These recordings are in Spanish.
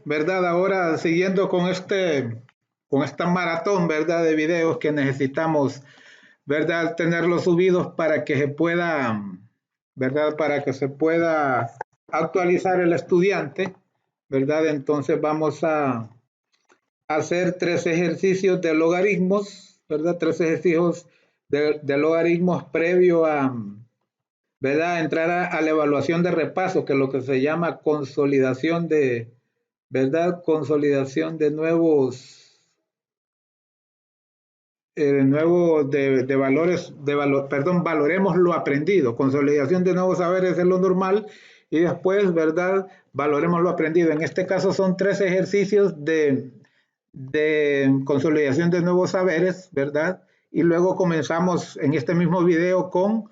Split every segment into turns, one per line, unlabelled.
¿verdad? Ahora siguiendo con esta maratón, ¿verdad? De videos que necesitamos, ¿verdad? Tenerlos subidos para que se pueda, ¿verdad? Para que se pueda actualizar el estudiante, ¿verdad? Entonces vamos a hacer 3 ejercicios de logaritmos, ¿verdad? 3 ejercicios de logaritmos previo a, ¿verdad? Entrar a la evaluación de repaso, que es lo que se llama consolidación de, ¿verdad? Consolidación de de valores, perdón, valoremos lo aprendido. Consolidación de nuevos saberes es lo normal y después, ¿verdad? Valoremos lo aprendido. En este caso son 3 ejercicios de consolidación de nuevos saberes, ¿verdad? Y luego comenzamos en este mismo video con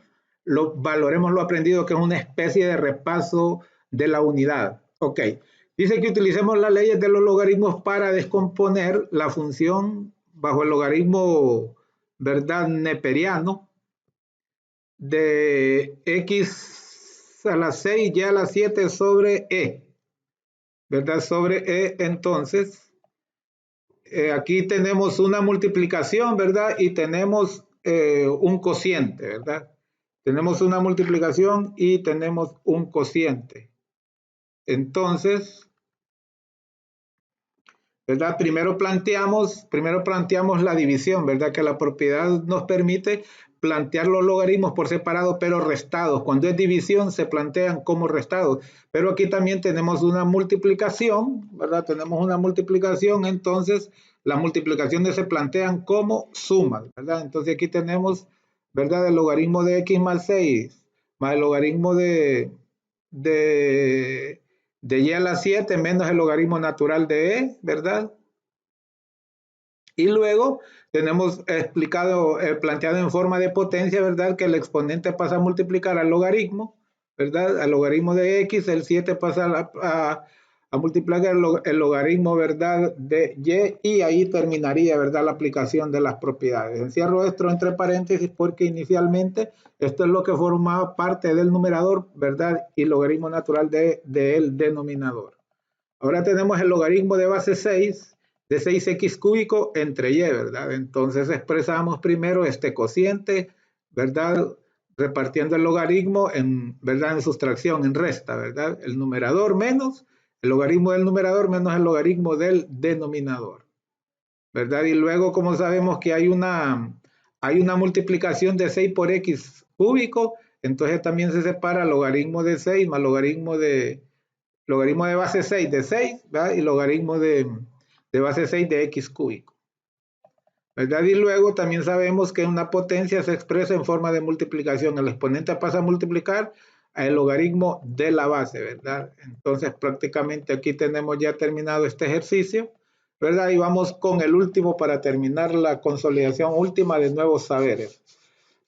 valoremos lo aprendido, que es una especie de repaso de la unidad. Ok. Dice que utilicemos las leyes de los logaritmos para descomponer la función bajo el logaritmo, ¿verdad? Neperiano de x a la 6 y a la 7 sobre e, ¿verdad? Sobre e, entonces, aquí tenemos una multiplicación, ¿verdad? Y tenemos un cociente, ¿verdad? Tenemos una multiplicación y tenemos un cociente. Entonces, ¿verdad? Primero planteamos la división, ¿verdad? Que la propiedad nos permite plantear los logaritmos por separado, pero restados. Cuando es división se plantean como restados. Pero aquí también tenemos una multiplicación, ¿verdad? Tenemos una multiplicación, entonces las multiplicaciones se plantean como sumas, ¿verdad? Entonces aquí tenemos, ¿verdad? El logaritmo de x más 6 más el logaritmo de de y a la 7 menos el logaritmo natural de e, ¿verdad? Y luego tenemos explicado, planteado en forma de potencia, ¿verdad? Que el exponente pasa a multiplicar al logaritmo, ¿verdad? Al logaritmo de x, el 7 pasa a multiplicar el logaritmo, ¿verdad? De y ahí terminaría, ¿verdad? La aplicación de las propiedades. Encierro esto entre paréntesis porque inicialmente esto es lo que formaba parte del numerador, ¿verdad? Y logaritmo natural del denominador. Ahora tenemos el logaritmo de base 6 de 6x cúbico entre y, ¿verdad? Entonces expresamos primero este cociente, ¿verdad? Repartiendo el logaritmo en, ¿verdad? En sustracción, en resta, ¿verdad? El numerador menos el logaritmo del numerador menos el logaritmo del denominador, ¿verdad? Y luego, como sabemos que hay una multiplicación de 6 por x cúbico, entonces también se separa logaritmo de 6 más logaritmo de base 6 de 6, ¿verdad? Y logaritmo de base 6 de x cúbico, ¿verdad? Y luego también sabemos que una potencia se expresa en forma de multiplicación. El exponente pasa a multiplicar al logaritmo de la base, ¿verdad? Entonces prácticamente aquí tenemos ya terminado este ejercicio, ¿verdad? Y vamos con el último para terminar la consolidación última de nuevos saberes.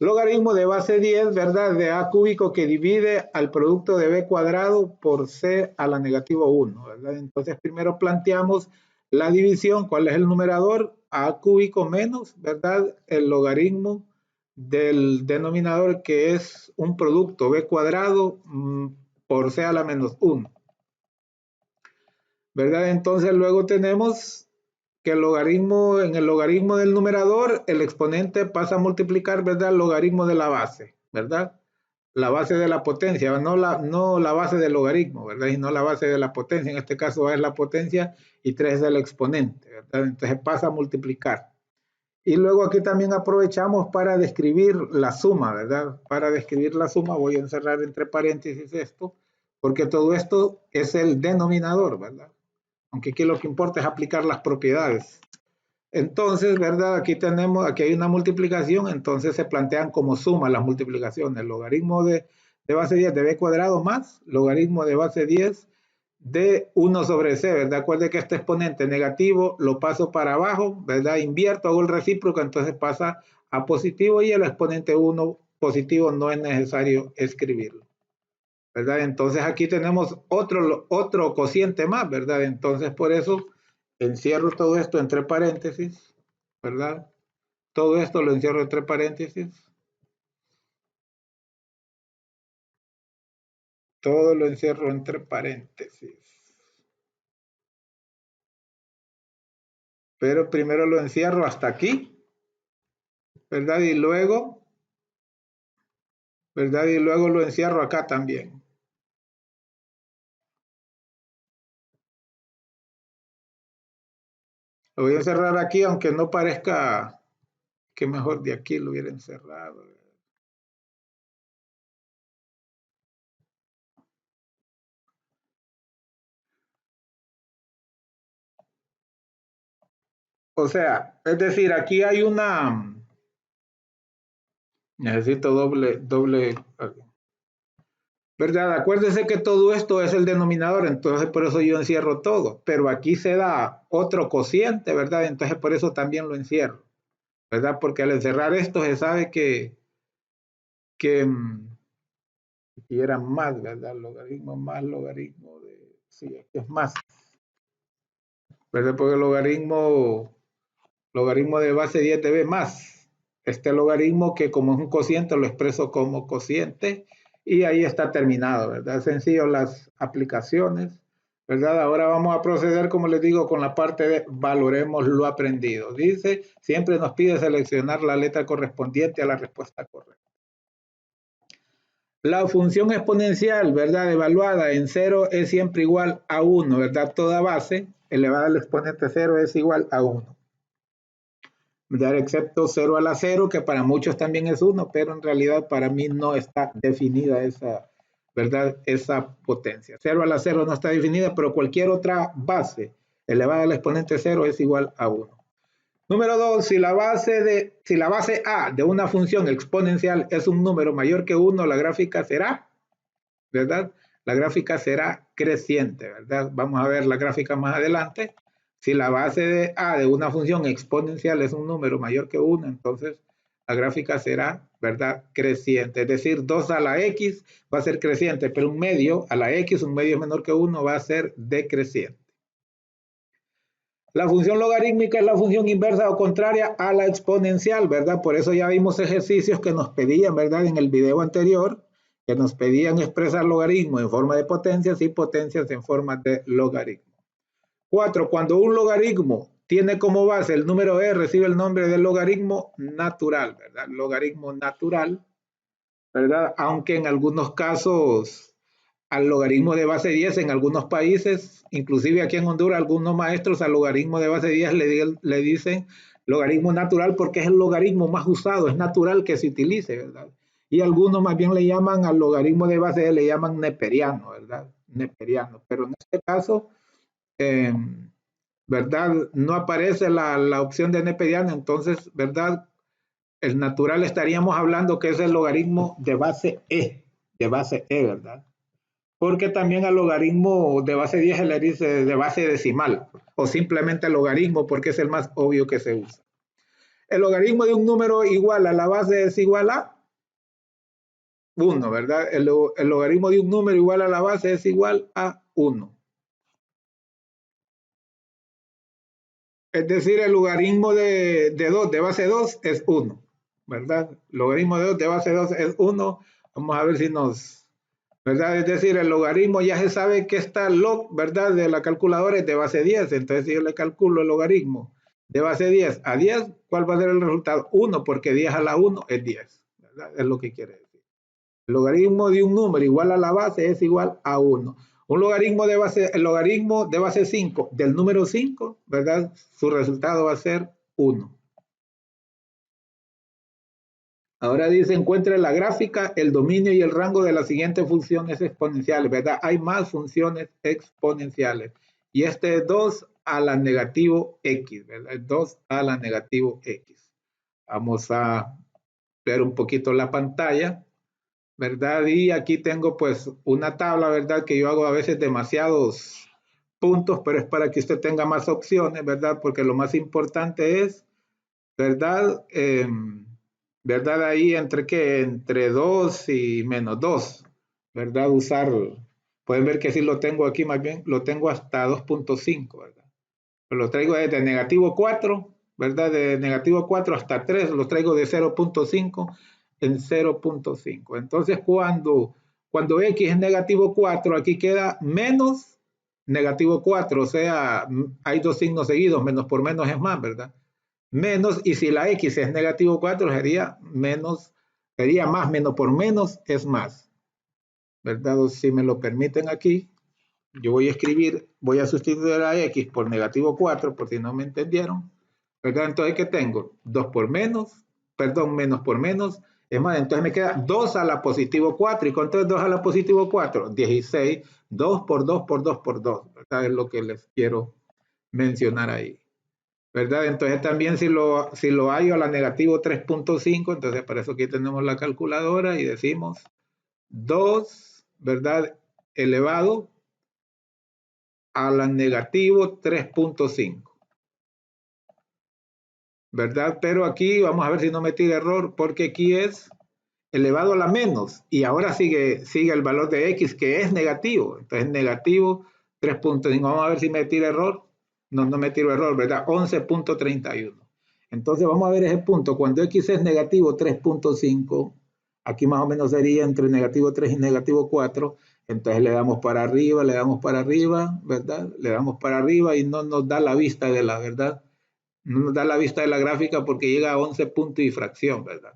Logaritmo de base 10, ¿verdad? De a cúbico que divide al producto de b cuadrado por c a la negativo 1, ¿verdad? Entonces primero planteamos la división, ¿cuál es el numerador? A cúbico menos, ¿verdad? El logaritmo del denominador que es un producto b cuadrado por c a la menos 1, ¿verdad? Entonces luego tenemos que en el logaritmo del numerador, el exponente pasa a multiplicar, ¿verdad? El logaritmo de la base, ¿verdad? La base de la potencia, no la base del logaritmo, ¿verdad? Y no la base de la potencia, en este caso es la potencia y 3 es el exponente, ¿verdad? Entonces pasa a multiplicar. Y luego aquí también aprovechamos para describir la suma, ¿verdad? Para describir la suma voy a encerrar entre paréntesis esto, porque todo esto es el denominador, ¿verdad? Aunque aquí lo que importa es aplicar las propiedades. Entonces, ¿verdad? Aquí hay una multiplicación, entonces se plantean como suma las multiplicaciones. Logaritmo de base 10 de b cuadrado más logaritmo de base 10 de 1 sobre c, ¿verdad? Acuérdense que este exponente negativo lo paso para abajo, ¿verdad? Invierto, hago el recíproco, entonces pasa a positivo y el exponente 1 positivo no es necesario escribirlo, ¿verdad? Entonces aquí tenemos otro cociente más, ¿verdad? Entonces por eso encierro todo esto entre paréntesis, ¿verdad? Todo esto lo encierro entre paréntesis. Todo lo encierro entre paréntesis. pero primero lo encierro hasta aquí, ¿verdad? Y luego, ¿verdad? Y luego lo encierro acá también. Lo voy a encerrar aquí, aunque no parezca que mejor de aquí lo hubiera encerrado. O sea, es decir, aquí hay una... Necesito doble, ¿verdad? Acuérdese que todo esto es el denominador, entonces por eso yo encierro todo, pero aquí se da otro cociente, ¿verdad? Entonces por eso también lo encierro, ¿verdad? Porque al encerrar esto se sabe que y era más, ¿verdad? Logaritmo más logaritmo de, sí, es más, ¿verdad? Porque el logaritmo de base 10 debe más. Este logaritmo que como es un cociente lo expreso como cociente y ahí está terminado, ¿verdad? Sencillo las aplicaciones, ¿verdad? Ahora vamos a proceder, como les digo, con la parte de valoremos lo aprendido. Dice, siempre nos pide seleccionar la letra correspondiente a la respuesta correcta. La función exponencial, ¿verdad? Evaluada en 0 es siempre igual a 1, ¿verdad? Toda base elevada al exponente 0 es igual a 1. ¿Verdad? Excepto 0 a la 0, que para muchos también es 1, pero en realidad para mí no está definida esa, ¿verdad? Esa potencia. 0 a la 0 no está definida, pero cualquier otra base elevada al exponente 0 es igual a 1. Número 2, si la base A de una función exponencial es un número mayor que 1, la gráfica será, ¿verdad? La gráfica será creciente, ¿verdad? Vamos a ver la gráfica más adelante. Si la base de A de una función exponencial es un número mayor que 1, entonces la gráfica será, ¿verdad? Creciente. Es decir, 2 a la X va a ser creciente, pero un medio a la X, un medio menor que 1, va a ser decreciente. La función logarítmica es la función inversa o contraria a la exponencial, ¿verdad? Por eso ya vimos ejercicios que nos pedían, ¿verdad? En el video anterior, que nos pedían expresar logaritmos en forma de potencias y potencias en forma de logaritmo. 4. Cuando un logaritmo tiene como base el número e, recibe el nombre de logaritmo natural, ¿verdad? Logaritmo natural, ¿verdad? Aunque en algunos casos al logaritmo de base 10 en algunos países, inclusive aquí en Honduras, algunos maestros al logaritmo de base 10 le dicen logaritmo natural porque es el logaritmo más usado, es natural que se utilice, ¿verdad? Y algunos más bien le llaman al logaritmo de base 10, le llaman neperiano, ¿verdad? Neperiano, pero en este caso, ¿verdad? No aparece la opción de neperiano, entonces, ¿verdad? El natural estaríamos hablando que es el logaritmo de base E, ¿verdad? Porque también al logaritmo de base 10 se le dice de base decimal o simplemente logaritmo porque es el más obvio que se usa. El logaritmo de un número igual a la base es igual a 1, ¿verdad? El logaritmo de un número igual a la base es igual a 1. Es decir, el logaritmo de 2 de base 2 es 1, ¿verdad? El logaritmo de 2 de base 2 es 1. Vamos a ver si nos... ¿verdad? Es decir, el logaritmo ya se sabe que esta log, ¿verdad? De la calculadora es de base 10. Entonces, si yo le calculo el logaritmo de base 10 a 10, ¿cuál va a ser el resultado? 1, porque 10 a la 1 es 10, ¿verdad? Es lo que quiere decir. El logaritmo de un número igual a la base es igual a 1. Un logaritmo de base, el logaritmo de base 5 del número 5, ¿verdad? Su resultado va a ser 1. Ahora dice, encuentre la gráfica, el dominio y el rango de las siguientes funciones exponenciales, ¿verdad? Hay más funciones exponenciales. Y este es 2 a la negativo x, ¿verdad? 2 a la negativo x. Vamos a ver un poquito la pantalla, ¿verdad? Y aquí tengo pues una tabla, ¿verdad? Que yo hago a veces demasiados puntos, pero es para que usted tenga más opciones, ¿verdad? Porque lo más importante es, ¿verdad? ¿Verdad? Ahí entre qué, entre 2 y menos 2, ¿verdad? Usar, pueden ver que si lo tengo aquí más bien, lo tengo hasta 2.5, ¿verdad? Pero lo traigo desde negativo 4, ¿verdad? De negativo 4 hasta 3, lo traigo de 0.5 en 0.5. Entonces, cuando x es negativo 4, aquí queda menos negativo 4, o sea, hay dos signos seguidos, menos por menos es más, ¿verdad? Menos, y si la x es negativo 4, sería menos, sería más, menos por menos es más, ¿verdad? O si me lo permiten aquí, yo voy a escribir, voy a sustituir a x por negativo 4, por si no me entendieron, ¿verdad? Entonces, ¿qué tengo? 2 por menos, perdón, menos por menos, es más, entonces me queda 2 a la positivo 4, ¿y cuánto es 2 a la positivo 4? 16, 2 por 2 por 2 por 2, ¿verdad? Es lo que les quiero mencionar ahí, ¿verdad? Entonces también si lo hallo a la negativo 3.5, entonces para eso aquí tenemos la calculadora y decimos 2, ¿verdad? Elevado a la negativo 3.5, ¿verdad? Pero aquí vamos a ver si no me tira error, porque aquí es elevado a la menos, y ahora sigue el valor de x, que es negativo. Entonces negativo 3.5. Vamos a ver si me tira error. No, no me tiro error, ¿verdad? 11.31. Entonces vamos a ver ese punto. Cuando x es negativo 3.5, aquí más o menos sería entre negativo 3 y negativo 4. Entonces le damos para arriba, ¿verdad? Le damos para arriba y no nos da la vista de la verdad. No nos da la vista de la gráfica porque llega a 11 puntos y fracción, ¿verdad?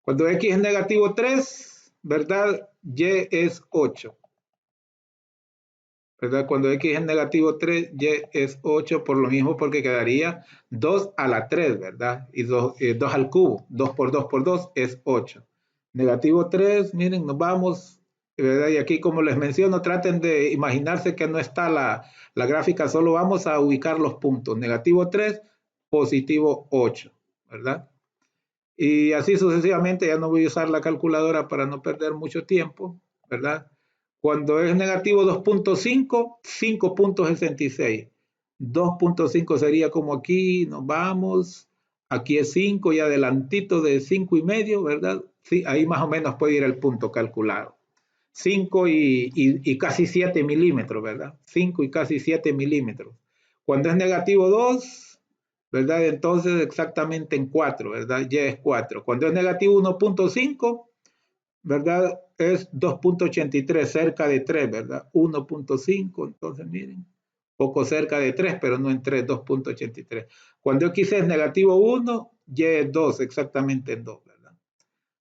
Cuando x es negativo 3, ¿verdad? Y es 8, ¿verdad? Cuando x es negativo 3, y es 8, por lo mismo porque quedaría 2 a la 3, ¿verdad? Y 2 al cubo, 2 por 2 es 8. Negativo 3, miren, nos vamos, ¿verdad? Y aquí como les menciono, traten de imaginarse que no está la gráfica, solo vamos a ubicar los puntos. Negativo 3, positivo 8, ¿verdad? Y así sucesivamente, ya no voy a usar la calculadora para no perder mucho tiempo, ¿verdad? Cuando es negativo 2.5, 5.66. 2.5 sería como aquí, nos vamos, aquí es 5 y adelantito de 5 y medio, ¿verdad? Sí, ahí más o menos puede ir el punto calculado. 5 y casi 7 milímetros, ¿verdad? 5 y casi 7 milímetros. Cuando es negativo 2, ¿verdad? Entonces exactamente en 4, ¿verdad? Y es 4. Cuando es negativo 1.5, ¿verdad? Es 2.83, cerca de 3, ¿verdad? 1.5, entonces miren, poco cerca de 3, pero no en 3, 2.83. Cuando x es negativo 1, y es 2, exactamente en 2, ¿verdad?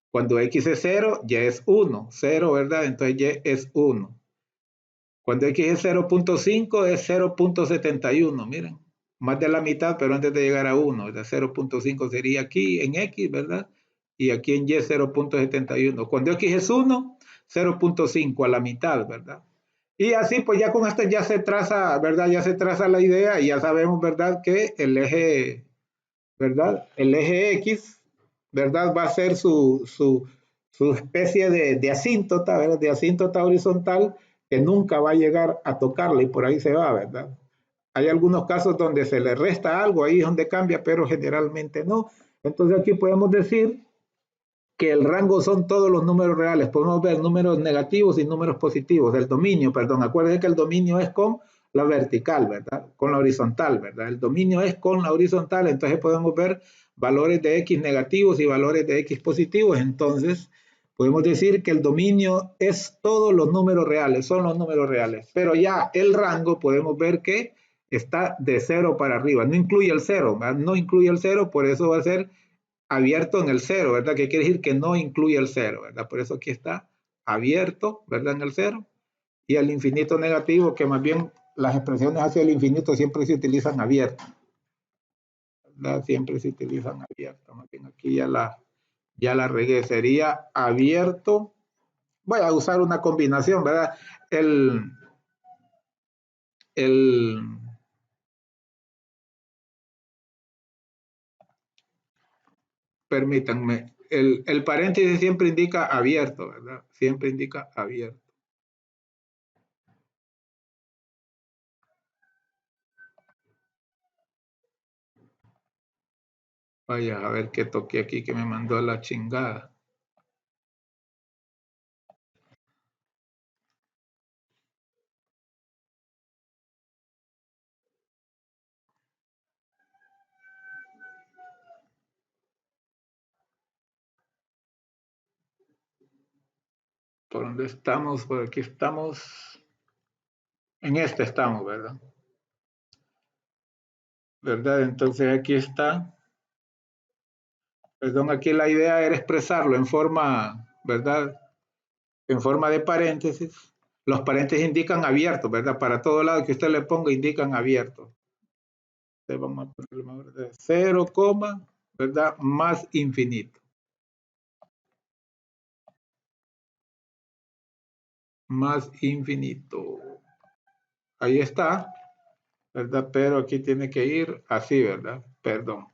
Cuando x es 0, y es 1, 0, ¿verdad? Entonces y es 1. Cuando x es 0.5 es 0.71, miren, más de la mitad, pero antes de llegar a 1, ¿verdad? 0.5 sería aquí en x, ¿verdad? Y aquí en y 0.71. Cuando x es 1, 0.5 a la mitad, ¿verdad? Y así pues ya con esto ya se traza, ¿verdad? Ya se traza la idea y ya sabemos, ¿verdad? Que el eje, ¿verdad? El eje X, ¿verdad? Va a ser su especie de asíntota, ¿verdad? De asíntota horizontal que nunca va a llegar a tocarla y por ahí se va, ¿verdad? Hay algunos casos donde se le resta algo, ahí es donde cambia, pero generalmente no. Entonces aquí podemos decir que el rango son todos los números reales. Podemos ver números negativos y números positivos. El dominio, perdón, acuérdense que el dominio es con la vertical, ¿verdad? Con la horizontal, ¿verdad? El dominio es con la horizontal, entonces podemos ver valores de x negativos y valores de x positivos. Entonces, podemos decir que el dominio es todos los números reales, son los números reales. Pero ya el rango podemos ver que está de 0 para arriba, no incluye el 0, ¿verdad? No incluye el 0, por eso va a ser abierto en el 0, ¿verdad? Que quiere decir que no incluye el 0, ¿verdad? Por eso aquí está abierto, ¿verdad? En el 0. Y el infinito negativo, que más bien las expresiones hacia el infinito siempre se utilizan abiertas, ¿verdad? Siempre se utilizan abiertas. Más bien aquí ya la regué. Sería abierto. Voy a usar una combinación, ¿verdad? El, el, permítanme, el paréntesis siempre indica abierto, ¿verdad? Siempre indica abierto. Vaya, a ver qué toqué aquí que me mandó a la chingada. ¿Por dónde estamos? Por aquí estamos. En este estamos, ¿verdad? ¿Verdad? Entonces aquí está. Perdón, aquí la idea era expresarlo en forma, ¿verdad? En forma de paréntesis. Los paréntesis indican abierto, ¿verdad? Para todo lado que usted le ponga indican abierto. Entonces vamos a ponerle 0, ¿verdad? Más infinito. Más infinito. Ahí está, ¿verdad? Pero aquí tiene que ir así, ¿verdad? Perdón.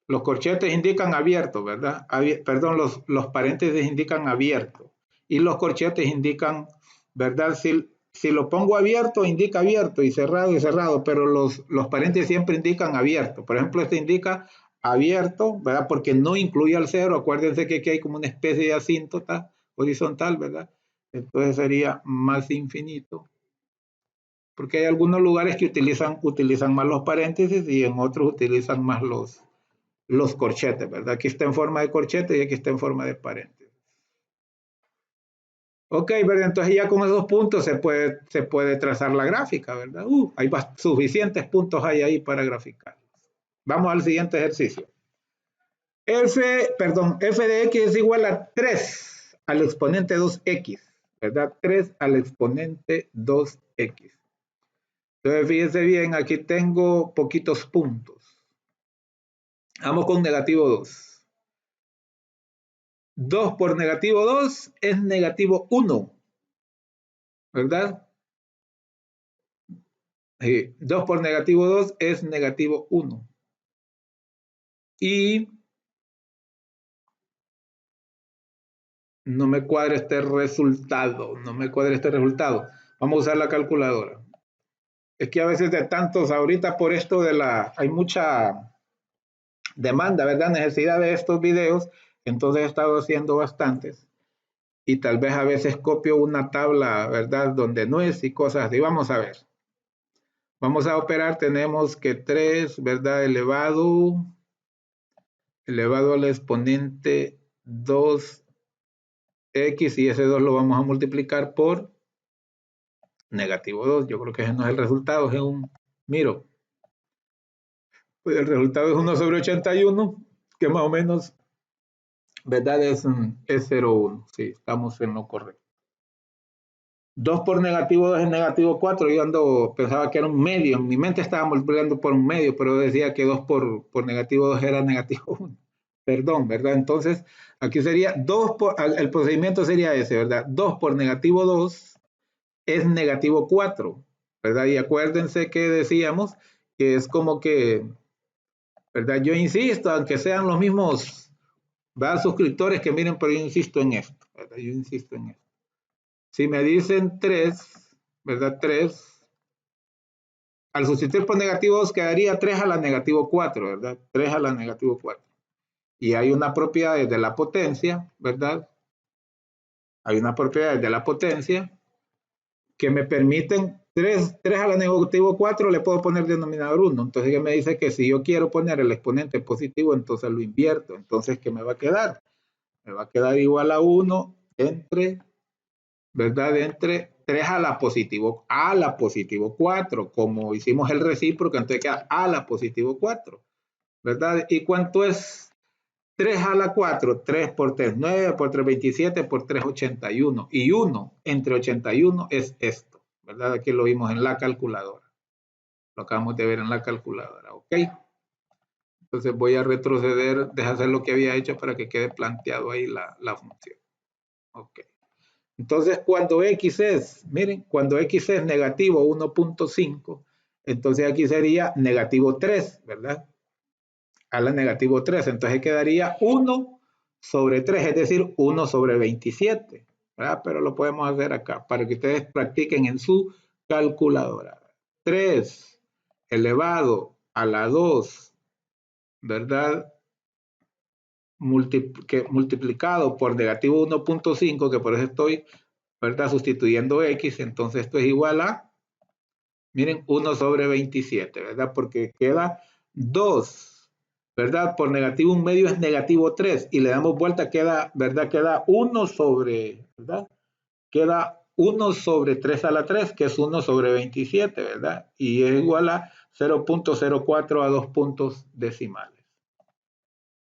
Los corchetes indican abierto, ¿verdad? Perdón, los paréntesis indican abierto. Y los corchetes indican, ¿verdad? Si lo pongo abierto, indica abierto y cerrado, pero los paréntesis siempre indican abierto. Por ejemplo, este indica abierto, ¿verdad? Porque no incluye al cero. Acuérdense que aquí hay como una especie de asíntota horizontal, ¿verdad? Entonces sería más infinito. Porque hay algunos lugares que utilizan más los paréntesis y en otros utilizan más los corchetes, ¿verdad? Aquí está en forma de corchete y aquí está en forma de paréntesis. Ok, ¿verdad? Entonces ya con esos puntos se puede trazar la gráfica, ¿verdad? Hay suficientes puntos ahí para graficar. Vamos al siguiente ejercicio. F de x es igual a 3 al exponente 2x, ¿verdad? 3 al exponente 2x. Entonces, fíjense bien, aquí tengo poquitos puntos. Vamos con negativo 2. 2 por negativo 2 es negativo 1, ¿verdad? 2 por negativo 2 es negativo 1. Y no me cuadra este resultado, Vamos a usar la calculadora. Es que a veces de tantos, ahorita por esto hay mucha demanda, ¿verdad? Necesidad de estos videos, entonces he estado haciendo bastantes. Y tal vez a veces copio una tabla, ¿verdad? Donde no es y cosas así. Vamos a ver. Vamos a operar, tenemos que 3, ¿verdad? Elevado al exponente 2x y ese 2 lo vamos a multiplicar por negativo 2. Yo creo que ese no es el resultado, es un miro. Pues el resultado es 1 sobre 81, que más o menos, ¿verdad? Es 0,1. Sí, estamos en lo correcto. 2 por negativo 2 es negativo 4. Yo pensaba que era un medio. En mi mente estaba multiplicando por un medio, pero decía que 2 por negativo 2 era negativo 1. Perdón, ¿verdad? Entonces, aquí sería el procedimiento sería ese, ¿verdad? 2 por negativo 2 es negativo 4, ¿verdad? Y acuérdense que decíamos que es como que, ¿verdad? Yo insisto, aunque sean los mismos, ¿verdad? Suscriptores que miren, pero yo insisto en esto, ¿verdad? Yo insisto en esto. Si me dicen 3, ¿verdad? 3, al sustituir por negativo 2 quedaría 3 a la negativo 4, ¿verdad? 3 a la negativo 4. Y hay una propiedad de la potencia, ¿verdad? Hay una propiedad de la potencia que me permiten 3 a la negativo 4 le puedo poner denominador 1. Entonces ya me dice que si yo quiero poner el exponente positivo, entonces lo invierto. Entonces, ¿qué me va a quedar? Me va a quedar igual a 1 entre, ¿verdad? Entre 3 a la positivo 4, como hicimos el recíproco, entonces queda a la positivo 4, ¿verdad? ¿Y cuánto es 3 a la 4? 3 por 3, 9 por 3, 27 por 3, 81. Y 1 entre 81 es esto, ¿verdad? Aquí lo vimos en la calculadora. Lo acabamos de ver en la calculadora, ¿ok? Entonces voy a retroceder, dejar hacer lo que había hecho para que quede planteado ahí la función. Ok. Entonces, cuando x es, miren, cuando x es negativo 1.5, entonces aquí sería negativo 3, ¿verdad? A la negativo 3, entonces quedaría 1 sobre 3, es decir, 1 sobre 27, ¿verdad? Pero lo podemos hacer acá para que ustedes practiquen en su calculadora. 3 elevado a la 2, ¿verdad? Multiplicado por negativo 1.5, que por eso estoy, ¿verdad? Sustituyendo x, entonces esto es igual a, miren, 1 sobre 27, ¿verdad? Porque queda 2, ¿verdad? Por negativo 1 medio es negativo 3 y le damos vuelta, queda, ¿verdad? Queda 1 sobre, ¿verdad? Queda 1 sobre 3 a la 3, que es 1 sobre 27, ¿verdad? Y es igual a 0.04 a 2 puntos decimales.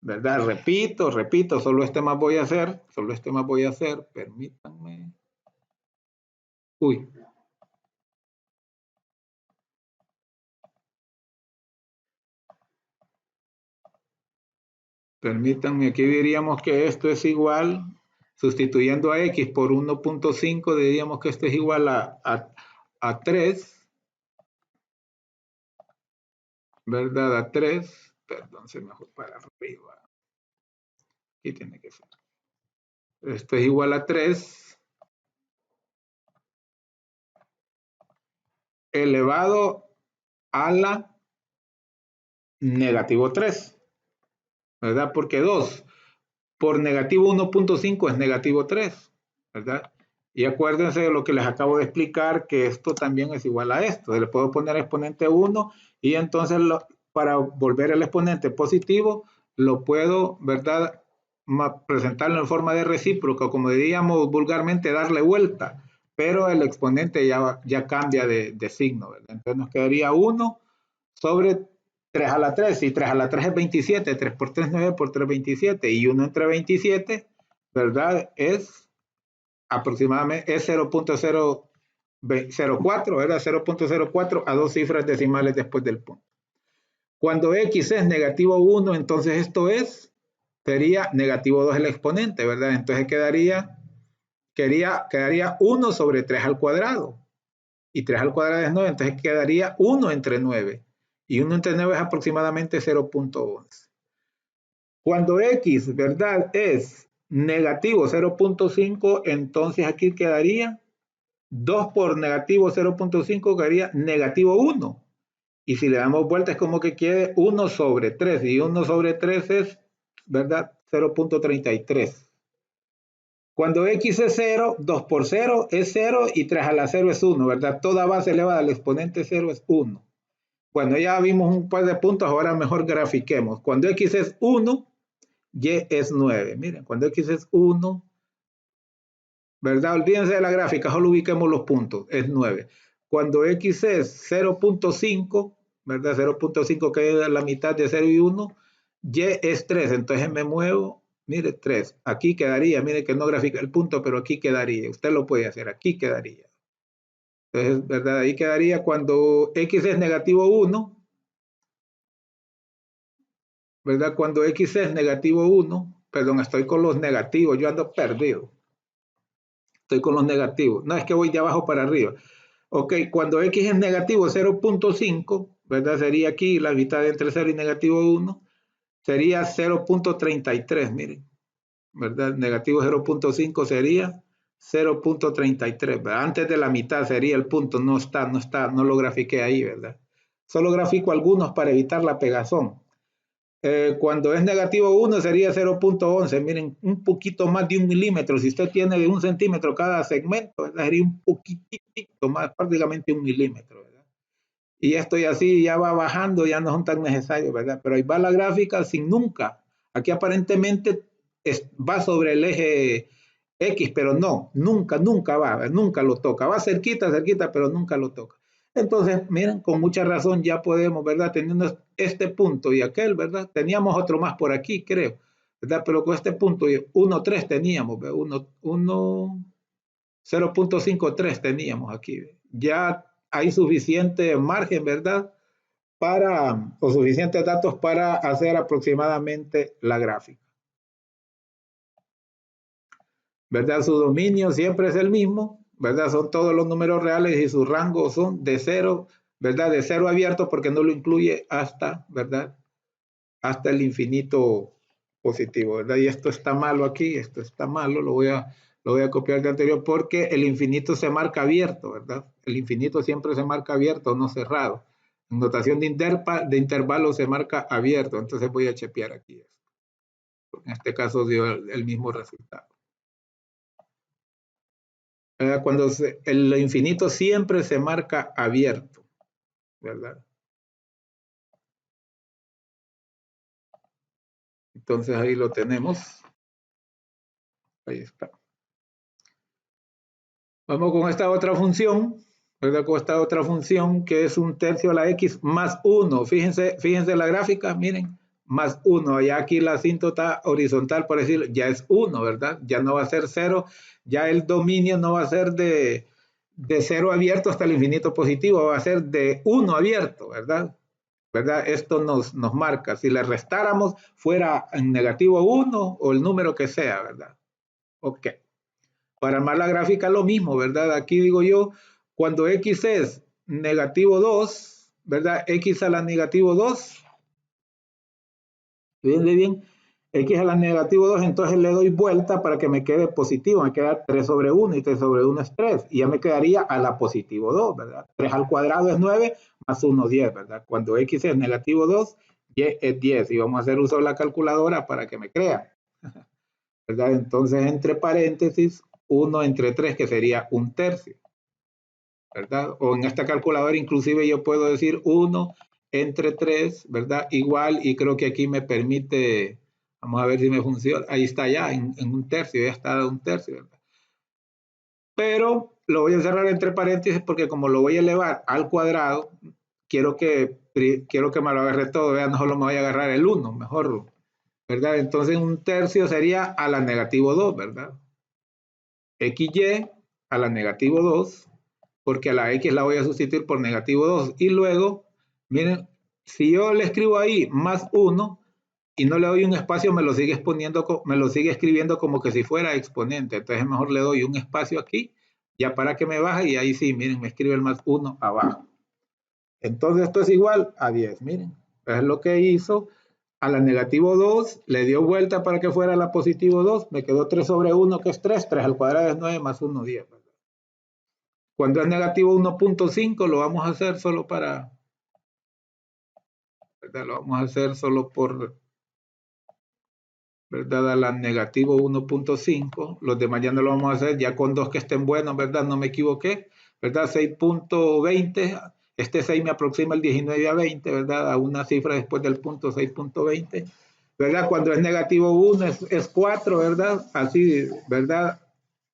¿Verdad? Repito, solo este más voy a hacer, permítanme. Uy. Permítanme, aquí diríamos que esto es igual, sustituyendo a x por 1.5, diríamos que esto es igual a 3, ¿verdad? A 3, perdón, se me fue para arriba. Aquí tiene que ser. Esto es igual a 3 elevado a la negativo 3, ¿verdad? Porque 2 por negativo 1.5 es negativo 3, ¿verdad? Y acuérdense de lo que les acabo de explicar, que esto también es igual a esto. Le puedo poner exponente 1 y entonces para volver el exponente positivo, lo puedo, ¿verdad? Presentarlo en forma de recíproco, como diríamos vulgarmente, darle vuelta, pero el exponente ya cambia de signo, ¿verdad? Entonces nos quedaría 1 sobre 3 a la 3, y 3 a la 3 es 27, 3 por 3 9, por 3 27, y 1 entre 27, ¿verdad? Es aproximadamente, es 0.004, ¿verdad? 0.04 a 2 cifras decimales después del punto. Cuando x es negativo 1, entonces esto sería negativo 2 el exponente, ¿verdad? Entonces quedaría 1 sobre 3 al cuadrado. Y 3 al cuadrado es 9, entonces quedaría 1 entre 9. Y 1 entre 9 es aproximadamente 0.11. Cuando x, ¿verdad?, es negativo 0.5, entonces aquí quedaría 2 por negativo 0.5, quedaría negativo 1. Y si le damos vuelta es como que quede 1 sobre 3. Y 1 sobre 3 es, ¿verdad?, 0.33. Cuando x es 0, 2 por 0 es 0 y 3 a la 0 es 1, ¿verdad? Toda base elevada al exponente 0 es 1. Bueno, ya vimos un par de puntos, ahora mejor grafiquemos. Cuando x es 1, y es 9. Miren, cuando x es 1, ¿verdad? Olvídense de la gráfica, solo ubiquemos los puntos, es 9. Cuando x es 0.5, ¿verdad? 0.5 que es la mitad de 0 y 1, y es 3, entonces me muevo, mire, 3. Aquí quedaría, mire que no grafica el punto, pero aquí quedaría. Usted lo puede hacer, aquí quedaría. Entonces, ¿verdad? Ahí quedaría cuando x es negativo 1, ¿verdad? Cuando x es negativo 1, perdón, estoy con los negativos, yo ando perdido. Estoy con los negativos. No, es que voy de abajo para arriba. Ok, cuando x es negativo 0.5, ¿verdad? Sería aquí la mitad entre 0 y negativo 1, sería 0.33, miren, ¿verdad? Negativo 0.5 sería 0.33, ¿verdad? Antes de la mitad sería el punto, no lo grafiqué ahí, ¿verdad? Solo grafico algunos para evitar la pegazón. Cuando es negativo 1 sería 0.11, miren, un poquito más de 1 milímetro. Si usted tiene de 1 centímetro cada segmento, ¿verdad? Sería un poquitito más, prácticamente 1 milímetro, ¿verdad? Y esto y así ya va bajando, ya no son tan necesarios, ¿verdad? Pero ahí va la gráfica sin nunca. Aquí aparentemente va sobre el eje X, pero no, nunca va, nunca lo toca. Va cerquita, pero nunca lo toca. Entonces, miren, con mucha razón ya podemos, ¿verdad? Teniendo este punto y aquel, ¿verdad? Teníamos otro más por aquí, creo, ¿verdad? Pero con este punto, 1, 3 teníamos, 0.53 teníamos aquí. Ya hay suficiente margen, ¿verdad? O suficientes datos para hacer aproximadamente la gráfica. ¿Verdad? Su dominio siempre es el mismo, ¿verdad? Son todos los números reales y sus rangos son de 0, ¿verdad? De 0 abierto porque no lo incluye hasta, ¿verdad? Hasta el infinito positivo, ¿verdad? Y esto está malo aquí, esto está malo, lo voy a copiar de anterior porque el infinito se marca abierto, ¿verdad? El infinito siempre se marca abierto, no cerrado. En notación de intervalo se marca abierto, entonces voy a chepear aquí esto. En este caso dio el mismo resultado. Cuando el infinito siempre se marca abierto, ¿verdad? Entonces ahí lo tenemos. Ahí está. Vamos con esta otra función, ¿verdad? Con esta otra función que es 1/3 a la x más 1. Fíjense la gráfica, miren, más 1. Ya aquí la asíntota horizontal, por decirlo, ya es 1, ¿verdad? Ya no va a ser 0. Ya el dominio no va a ser de 0 abierto hasta el infinito positivo, va a ser de 1 abierto, ¿verdad? ¿Verdad? Esto nos marca. Si le restáramos, fuera en negativo 1 o el número que sea, ¿verdad? Ok. Para armar la gráfica lo mismo, ¿verdad? Aquí digo yo, cuando x es negativo 2, ¿verdad? X a la negativo 2, fíjense bien, x a la negativo 2, entonces le doy vuelta para que me quede positivo, me queda 3 sobre 1 y 3 sobre 1 es 3, y ya me quedaría a la positivo 2, ¿verdad? 3 al cuadrado es 9, más 1, 10, ¿verdad? Cuando x es negativo 2, y es 10, y vamos a hacer uso de la calculadora para que me crean, ¿verdad? Entonces, entre paréntesis, 1 entre 3, que sería 1/3, ¿verdad? O en esta calculadora inclusive yo puedo decir 1 entre 3, ¿verdad? Igual, y creo que aquí me permite, vamos a ver si me funciona, ahí está ya, en 1/3, ya está 1/3, ¿verdad? Pero lo voy a cerrar entre paréntesis porque como lo voy a elevar al cuadrado, quiero que me lo agarre todo, vean, no solo me voy a agarrar el 1, mejor, ¿verdad? Entonces 1/3 sería a la negativo 2, ¿verdad? XY a la negativo 2, porque a la x la voy a sustituir por negativo 2. Y luego, miren, si yo le escribo ahí más 1 y no le doy un espacio, me lo sigue escribiendo como que si fuera exponente. Entonces mejor le doy un espacio aquí, ya para que me baje, y ahí sí, miren, me escribe el más 1 abajo. Entonces esto es igual a 10, miren. Es lo que hizo. A la negativo 2 le dio vuelta para que fuera la positivo 2, me quedó 3 sobre 1, que es 3, 3 al cuadrado es 9 más 1, 10. Cuando es negativo 1.5 lo vamos a hacer solo para, ¿verdad? Lo vamos a hacer solo por, ¿verdad? A la negativo 1.5. Los demás ya no lo vamos a hacer, ya con dos que estén buenos, ¿verdad? No me equivoqué, ¿verdad? 6.20. Este 6 me aproxima el 19 a 20, ¿verdad? A una cifra después del punto 6.20. ¿Verdad? Cuando es negativo 1 es 4, ¿verdad? Así, ¿verdad?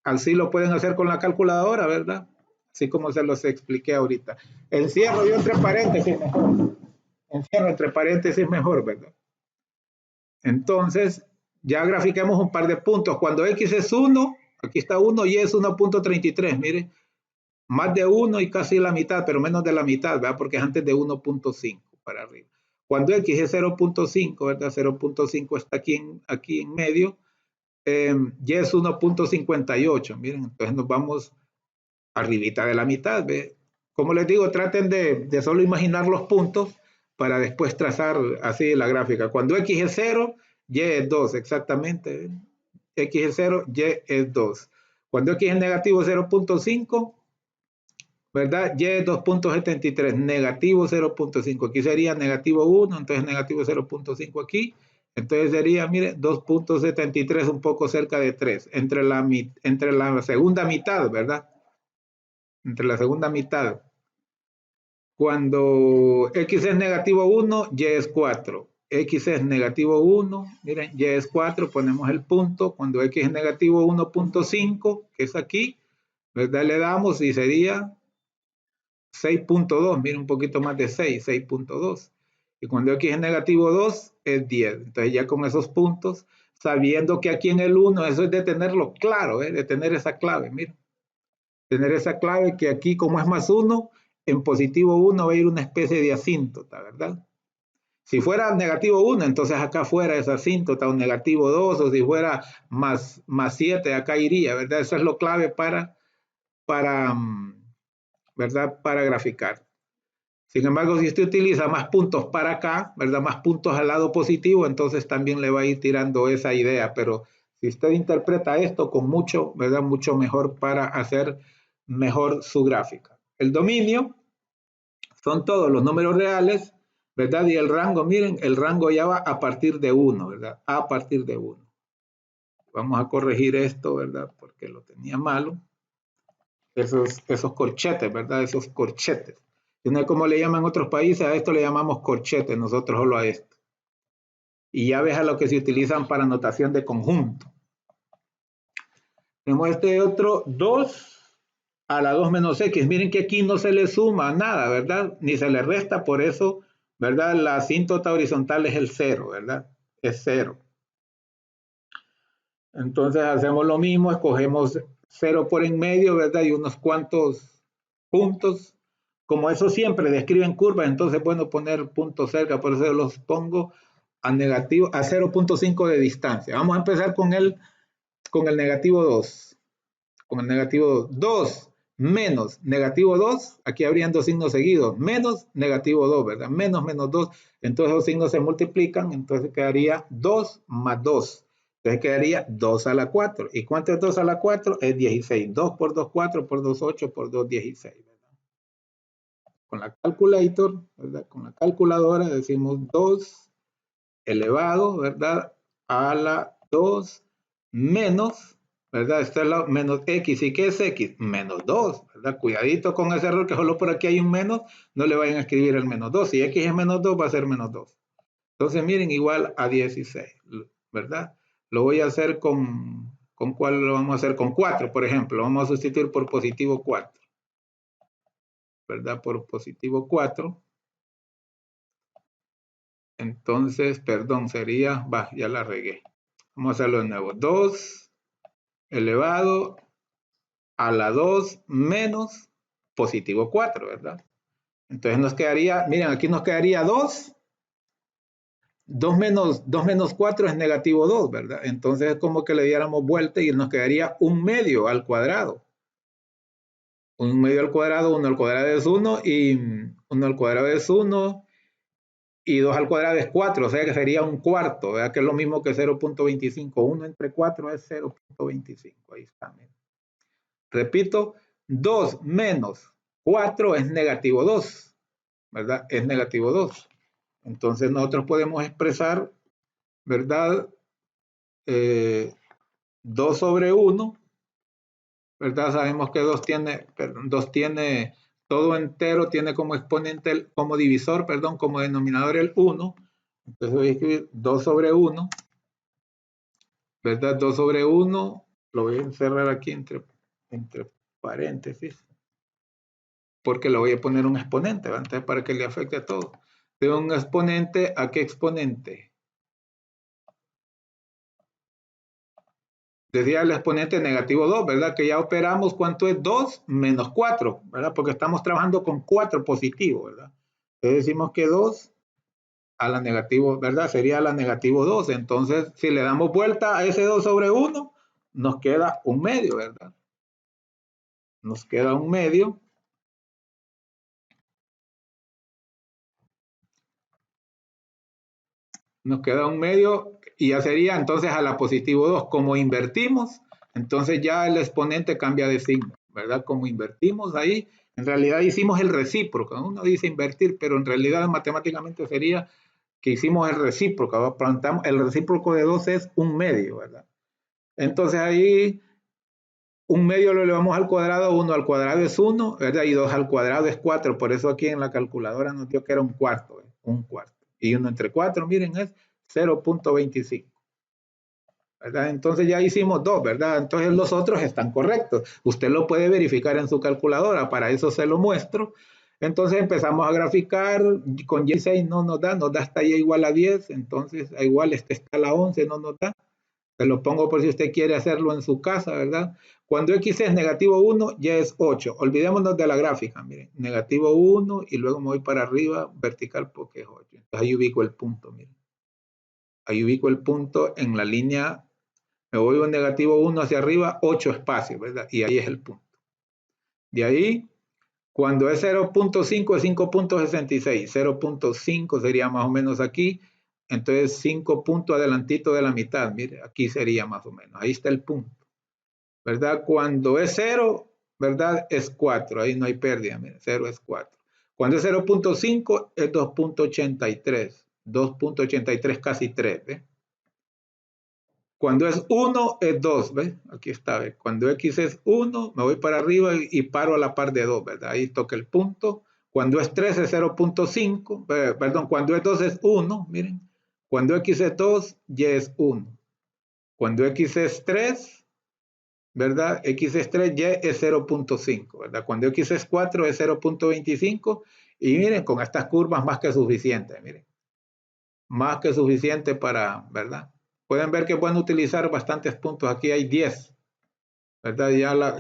Así lo pueden hacer con la calculadora, ¿verdad? Así como se los expliqué ahorita. Encierro yo entre paréntesis mejor. Encierro entre paréntesis mejor, ¿verdad? Entonces, ya graficamos un par de puntos. Cuando x es 1, aquí está 1, y es 1.33, mire, más de 1 y casi la mitad, pero menos de la mitad, ¿verdad? Porque es antes de 1.5 para arriba. Cuando x es 0.5, ¿verdad? 0.5 está aquí en medio, y es 1.58, miren, entonces nos vamos arribita de la mitad, ¿ve? Como les digo, traten de solo imaginar los puntos para después trazar así la gráfica. Cuando x es 0, y es 2, exactamente, ¿ve? X es 0, y es 2. Cuando x es negativo 0.5, ¿verdad? Y es 2.73, negativo 0.5. Aquí sería negativo 1, entonces negativo 0.5 aquí. Entonces sería, mire, 2.73, un poco cerca de 3, entre la segunda mitad, ¿verdad? Entre la segunda mitad. Cuando x es negativo 1, y es 4. X es negativo 1, miren, y es 4, ponemos el punto. Cuando x es negativo 1.5, que es aquí, ¿verdad? Le damos y sería 6.2, miren, un poquito más de 6, 6.2. Y cuando x es negativo 2, es 10. Entonces ya con esos puntos, sabiendo que aquí en el 1, eso es de tenerlo claro, de tener esa clave, miren. Tener esa clave que aquí, como es más 1, en positivo 1 va a ir una especie de asíntota, ¿verdad? Si fuera negativo 1, entonces acá fuera esa asíntota, o negativo 2, o si fuera más 7, acá iría, ¿verdad? Eso es lo clave para ¿verdad? Para graficar. Sin embargo, si usted utiliza más puntos para acá, ¿verdad? Más puntos al lado positivo, entonces también le va a ir tirando esa idea, pero si usted interpreta esto con mucho, ¿verdad? Mucho mejor para hacer mejor su gráfica. El dominio son todos los números reales, ¿verdad? Y el rango, miren, el rango ya va a partir de 1, ¿verdad? A partir de 1. Vamos a corregir esto, ¿verdad? Porque lo tenía malo. Esos corchetes, ¿verdad? Esos corchetes. Y no es como le llaman en otros países, a esto le llamamos corchetes, nosotros solo a esto. Y llaves a lo que se utilizan para notación de conjunto. Tenemos este otro 2, a la 2 menos x. Miren que aquí no se le suma nada, ¿verdad? Ni se le resta, por eso, ¿verdad? La asíntota horizontal es el 0, ¿verdad? Es 0. Entonces hacemos lo mismo, escogemos 0 por en medio, ¿verdad? Y unos cuantos puntos. Como eso siempre describen curvas, entonces bueno poner puntos cerca, por eso los pongo a negativo, a 0.5 de distancia. Vamos a empezar con el negativo 2. Con el negativo 2 menos negativo 2, aquí habrían dos signos seguidos, menos negativo 2, ¿verdad? Menos menos 2, entonces los signos se multiplican, entonces quedaría 2 más 2. Entonces quedaría 2 a la 4. ¿Y cuánto es 2 a la 4? Es 16. 2 por 2, 4, por 2, 8, por 2, 16. ¿Verdad? Con la calculator, ¿verdad? Con la calculadora decimos 2 elevado, ¿verdad? A la 2 menos, ¿verdad? Esta es la menos x. ¿Y qué es x? Menos 2, ¿verdad? Cuidadito con ese error que solo por aquí hay un menos, no le vayan a escribir el menos 2. Si x es menos 2, va a ser menos 2. Entonces, miren, igual a 16, ¿verdad? Lo voy a hacer ¿con cuál lo vamos a hacer? Con 4, por ejemplo. Lo vamos a sustituir por positivo 4, ¿verdad? Por positivo 4. Entonces, perdón, sería, ya la regué. Vamos a hacerlo de nuevo. 2 elevado a la 2 menos positivo 4, ¿verdad? Entonces nos quedaría, miren, aquí nos quedaría 2. 2 menos 4 es negativo 2, ¿verdad? Entonces es como que le diéramos vuelta y nos quedaría 1 medio al cuadrado. 1 medio al cuadrado, 1 al cuadrado es 1 y 1 al cuadrado es 1 y 2 al cuadrado es 4, o sea que sería un cuarto, ¿verdad? Que es lo mismo que 0.25. 1 entre 4 es 0.25. Ahí está. Miren. Repito, 2 menos 4 es negativo 2, ¿verdad? Es negativo 2. Entonces nosotros podemos expresar, ¿verdad? 2 sobre 1, ¿verdad? Sabemos que 2 tiene, perdón, 2 tiene todo entero, tiene como exponente, como divisor, perdón, como denominador el 1. Entonces voy a escribir 2 sobre 1, ¿verdad? 2 sobre 1, lo voy a encerrar aquí entre paréntesis, porque le voy a poner un exponente, ¿verdad? Entonces, para que le afecte a todo. De un exponente, ¿a qué exponente? Decía el exponente negativo 2, ¿verdad? Que ya operamos cuánto es 2 menos 4, ¿verdad? Porque estamos trabajando con 4 positivo, ¿verdad? Entonces decimos que 2 a la negativo, ¿verdad? Sería la negativo 2. Entonces, si le damos vuelta a ese 2 sobre 1, nos queda un medio, ¿verdad? Nos queda un medio. Nos queda un medio y ya sería entonces a la positivo 2. Como invertimos, entonces ya el exponente cambia de signo, ¿verdad? Como invertimos ahí, en realidad hicimos el recíproco. Uno dice invertir, pero en realidad matemáticamente sería que hicimos el recíproco. Plantamos, el recíproco de 2 es un medio, ¿verdad? Entonces ahí un medio lo elevamos al cuadrado, 1 al cuadrado es 1, ¿verdad? Y 2 al cuadrado es 4. Por eso aquí en la calculadora nos dio que era un cuarto, ¿eh? Un cuarto. Y 1 entre 4, miren, es 0.25. ¿verdad? Entonces ya hicimos 2, ¿verdad? Entonces los otros están correctos. Usted lo puede verificar en su calculadora, para eso se lo muestro. Entonces empezamos a graficar, con Y6 no nos da hasta Y igual a 10, entonces igual está a la 11, no nos da. Se lo pongo por si usted quiere hacerlo en su casa, ¿verdad? Cuando X es negativo 1, Y es 8. Olvidémonos de la gráfica, miren, negativo 1 y luego me voy para arriba, vertical porque es 8. Entonces ahí ubico el punto, miren. Ahí ubico el punto en la línea, me voy un negativo 1 hacia arriba, 8 espacios, ¿verdad? Y ahí es el punto. De ahí, cuando es 0.5 es 5.66, 0.5 sería más o menos aquí, entonces 5 puntos adelantito de la mitad, mire, aquí sería más o menos, ahí está el punto, ¿verdad? Cuando es 0, ¿verdad? Es 4, ahí no hay pérdida, mire, 0 es 4. Cuando es 0.5 es 2.83, 2.83 casi 3, ¿ves? Cuando es 1 es 2, ¿ves? Aquí está, ¿ves? Cuando X es 1, me voy para arriba y paro a la par de 2, ¿verdad? Ahí toca el punto. Cuando es 3 es 0.5, perdón, cuando es 2 es 1, miren. Cuando X es 2, Y es 1. Cuando X es 3, ¿verdad? X es 3, Y es 0.5, ¿verdad? Cuando X es 4 es 0.25 y miren, con estas curvas más que suficiente, miren. Más que suficiente para, ¿verdad? Pueden ver que pueden utilizar bastantes puntos. Aquí hay 10, ¿verdad?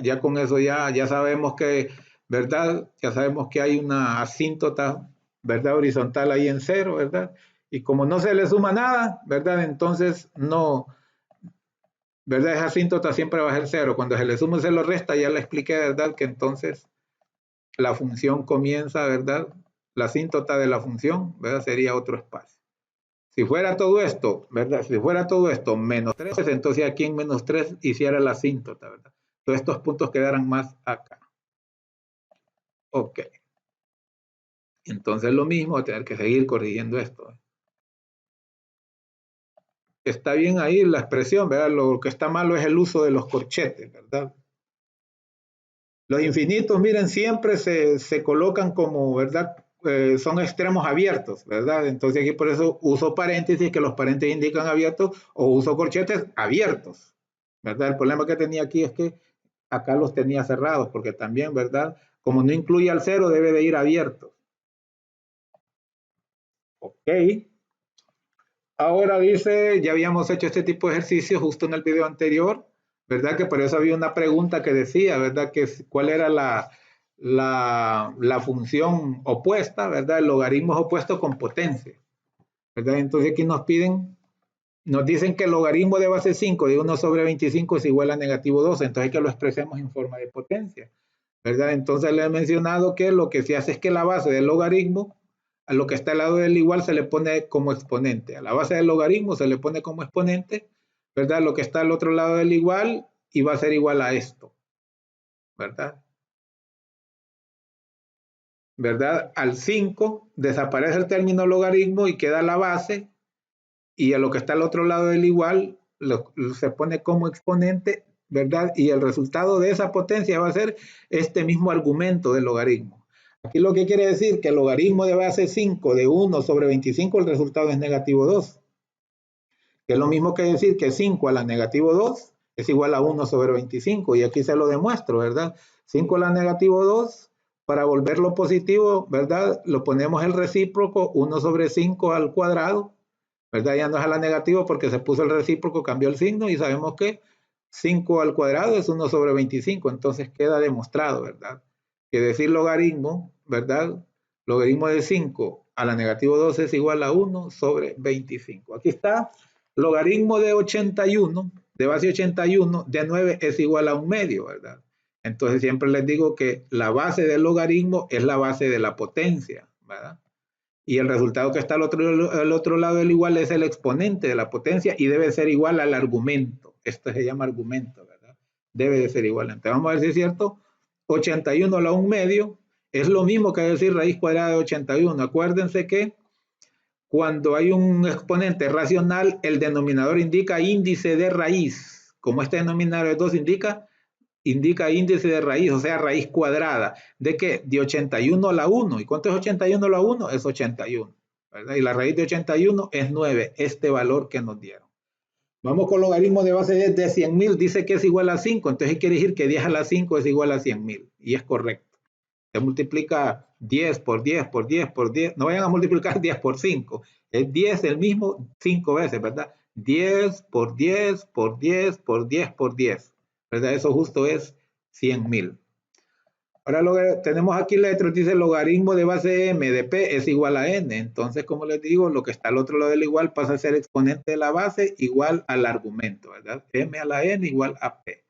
Ya con eso ya sabemos que, ¿verdad? Ya sabemos que hay una asíntota, ¿verdad? Horizontal ahí en 0, ¿verdad? Y como no se le suma nada, ¿verdad? Entonces no, ¿verdad? Esa asíntota siempre va a ser 0. Cuando se le suma y se lo resta, ya le expliqué, ¿verdad? Que entonces la función comienza, ¿verdad? La asíntota de la función, ¿verdad? Sería otro espacio. Si fuera todo esto, ¿verdad? Si fuera todo esto menos 3, entonces aquí en menos 3 hiciera la asíntota, ¿verdad? Todos estos puntos quedaran más acá. Ok. Entonces lo mismo, a tener que seguir corrigiendo esto. Está bien ahí la expresión, ¿verdad? Lo que está malo es el uso de los corchetes, ¿verdad? Los infinitos, miren, siempre se colocan como, ¿verdad? Son extremos abiertos, ¿verdad? Entonces aquí por eso uso paréntesis, que los paréntesis indican abiertos, o uso corchetes abiertos, ¿verdad? El problema que tenía aquí es que acá los tenía cerrados, porque también, ¿verdad? Como no incluye al cero, debe de ir abierto. Ok. Ahora dice, ya habíamos hecho este tipo de ejercicio justo en el video anterior, ¿verdad? Que por eso había una pregunta que decía, ¿verdad? Que cuál era la función opuesta, ¿verdad? El logaritmo es opuesto con potencia, ¿verdad? Entonces aquí nos dicen que el logaritmo de base 5 de 1 sobre 25 es igual a negativo 2, entonces hay que lo expresemos en forma de potencia, ¿verdad? Entonces le he mencionado que lo que se hace es que la base del logaritmo, a lo que está al lado del igual se le pone como exponente. A la base del logaritmo se le pone como exponente, ¿verdad? Lo que está al otro lado del igual y va a ser igual a esto, ¿verdad? ¿Verdad? Al 5 desaparece el término logaritmo y queda la base y a lo que está al otro lado del igual se pone como exponente, ¿verdad? Y el resultado de esa potencia va a ser este mismo argumento del logaritmo. Aquí lo que quiere decir que el logaritmo de base 5 de 1 sobre 25, el resultado es negativo 2. Que es lo mismo que decir que 5 a la negativo 2 es igual a 1 sobre 25. Y aquí se lo demuestro, ¿verdad? 5 a la negativo 2, para volverlo positivo, ¿verdad? Lo ponemos el recíproco, 1 sobre 5 al cuadrado, ¿verdad? Ya no es a la negativa porque se puso el recíproco, cambió el signo y sabemos que 5 al cuadrado es 1 sobre 25, entonces queda demostrado, ¿verdad? Que decir logaritmo, ¿verdad? Logaritmo de 5 a la negativo 2 es igual a 1 sobre 25. Aquí está, logaritmo de 81, de base 81, de 9 es igual a 1 medio, ¿verdad? Entonces siempre les digo que la base del logaritmo es la base de la potencia, ¿verdad? Y el resultado que está al otro lado del igual es el exponente de la potencia y debe ser igual al argumento. Esto se llama argumento, ¿verdad? Debe de ser igual. Entonces vamos a ver si es cierto. 81 a la 1 medio es lo mismo que decir raíz cuadrada de 81. Acuérdense que cuando hay un exponente racional, el denominador indica índice de raíz. Como este denominador de 2 indica índice de raíz, o sea, raíz cuadrada. ¿De qué? De 81 a la 1. ¿Y cuánto es 81 a la 1? Es 81, ¿verdad? Y la raíz de 81 es 9, este valor que nos dieron. Vamos con logaritmo de base de 100.000, dice que es igual a 5, entonces quiere decir que 10 a la 5 es igual a 100.000, y es correcto. Se multiplica 10 por 10 por 10 por 10, no vayan a multiplicar 10 por 5, es 10 el mismo 5 veces, ¿verdad? 10 por 10 por 10 por 10 por 10, ¿verdad? Eso justo es 100.000. Ahora lo que tenemos aquí letras, dice logaritmo de base m de p es igual a n. Entonces, como les digo, lo que está al otro lado del igual pasa a ser exponente de la base igual al argumento, ¿verdad? M a la n igual a p.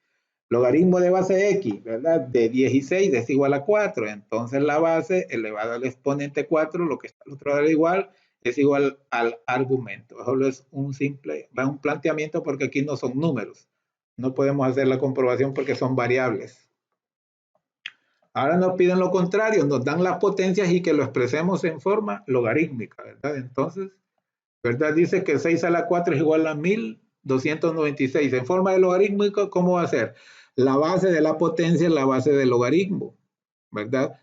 Logaritmo de base x, ¿verdad? De 16 es igual a 4. Entonces, la base elevada al exponente 4, lo que está al otro lado del igual, es igual al argumento. Eso es un planteamiento porque aquí no son números. No podemos hacer la comprobación porque son variables. Ahora nos piden lo contrario, nos dan las potencias y que lo expresemos en forma logarítmica, ¿verdad? Entonces, ¿verdad? Dice que 6 a la 4 es igual a 1296. En forma de logarítmico, ¿cómo va a ser? La base de la potencia es la base del logaritmo, ¿verdad?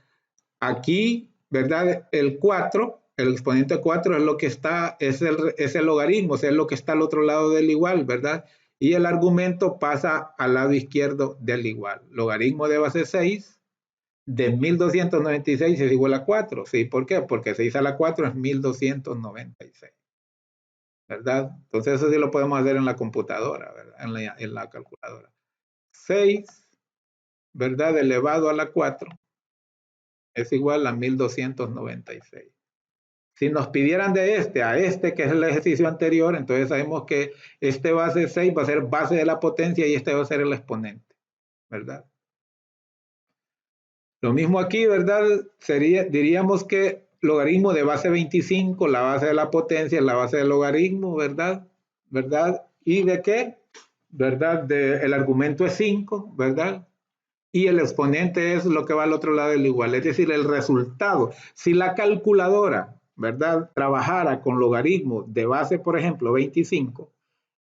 Aquí, ¿verdad? El 4, el exponente 4 es lo que está, es el logaritmo, o sea, es lo que está al otro lado del igual, ¿verdad? y el argumento pasa al lado izquierdo del igual. Logaritmo de base 6 de 1296 es igual a 4. ¿Sí? ¿Por qué? Porque 6 a la 4 es 1296. ¿Verdad? Entonces eso sí lo podemos hacer en la computadora, ¿verdad? En la calculadora. 6, ¿verdad? Elevado a la 4 es igual a 1296. Si nos pidieran de este a este, que es el ejercicio anterior, entonces sabemos que este base 6 va a ser base de la potencia y este va a ser el exponente, ¿verdad? Lo mismo aquí, ¿verdad? Diríamos que logaritmo de base 25, la base de la potencia es la base del logaritmo, ¿verdad? ¿Verdad? ¿Y de qué? ¿Verdad? El argumento es 5, ¿verdad? Y el exponente es lo que va al otro lado del igual, es decir, el resultado. Si la calculadora, ¿verdad?, trabajara con logaritmo de base, por ejemplo, 25,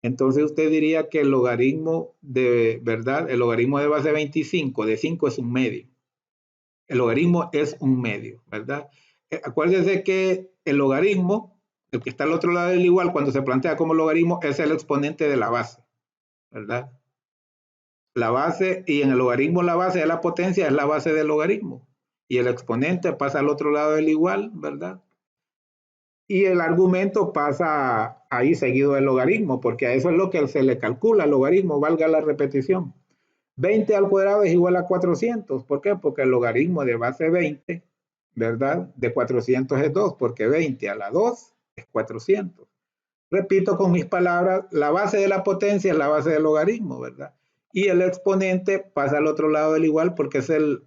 entonces usted diría que el logaritmo de, ¿verdad?, el logaritmo de base 25 de 5 es un medio. El logaritmo es un medio, ¿verdad? Acuérdese que el logaritmo, el que está al otro lado del igual, cuando se plantea como logaritmo, es el exponente de la base, ¿verdad? La base, y en el logaritmo la base de la potencia es la base del logaritmo. Y el exponente pasa al otro lado del igual, ¿verdad? Y el argumento pasa ahí seguido del logaritmo, porque a eso es lo que se le calcula, el logaritmo, valga la repetición. 20 al cuadrado es igual a 400. ¿Por qué? Porque el logaritmo de base 20, ¿verdad? De 400 es 2, porque 20 a la 2 es 400. Repito con mis palabras, la base de la potencia es la base del logaritmo, ¿verdad? Y el exponente pasa al otro lado del igual porque es el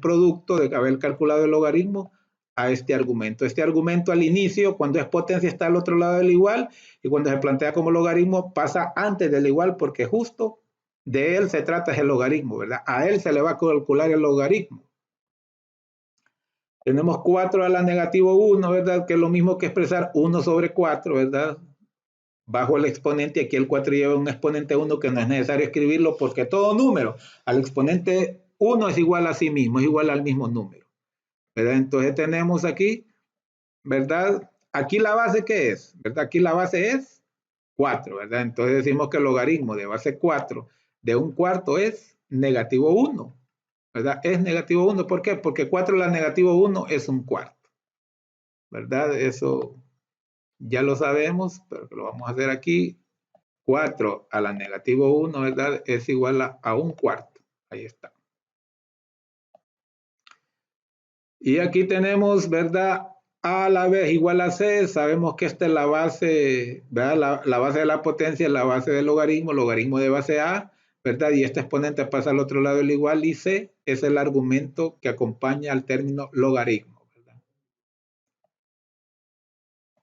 producto de haber calculado el logaritmo a este argumento. Este argumento al inicio, cuando es potencia, está al otro lado del igual, y cuando se plantea como logaritmo, pasa antes del igual porque justo de él se trata el logaritmo, ¿verdad? A él se le va a calcular el logaritmo. Tenemos 4 a la negativo 1, ¿verdad? Que es lo mismo que expresar 1 sobre 4, ¿verdad? Bajo el exponente, aquí el 4 lleva un exponente 1 que no es necesario escribirlo porque todo número al exponente 1 es igual a sí mismo, es igual al mismo número, ¿verdad? Entonces tenemos aquí, ¿verdad? Aquí la base, ¿qué es? ¿Verdad? Aquí la base es 4, ¿verdad? Entonces decimos que el logaritmo de base 4 de un cuarto es negativo 1, ¿verdad? Es negativo 1, ¿por qué? Porque 4 a la negativo 1 es un cuarto, ¿verdad? Eso ya lo sabemos, pero lo vamos a hacer aquí. 4 a la negativo 1, ¿verdad? Es igual a un cuarto. Ahí está. Y aquí tenemos, ¿verdad? A la vez igual a C. Sabemos que esta es la base, ¿verdad? La base de la potencia es la base del logaritmo de base A, ¿verdad? Y este exponente pasa al otro lado del igual y C es el argumento que acompaña al término logaritmo.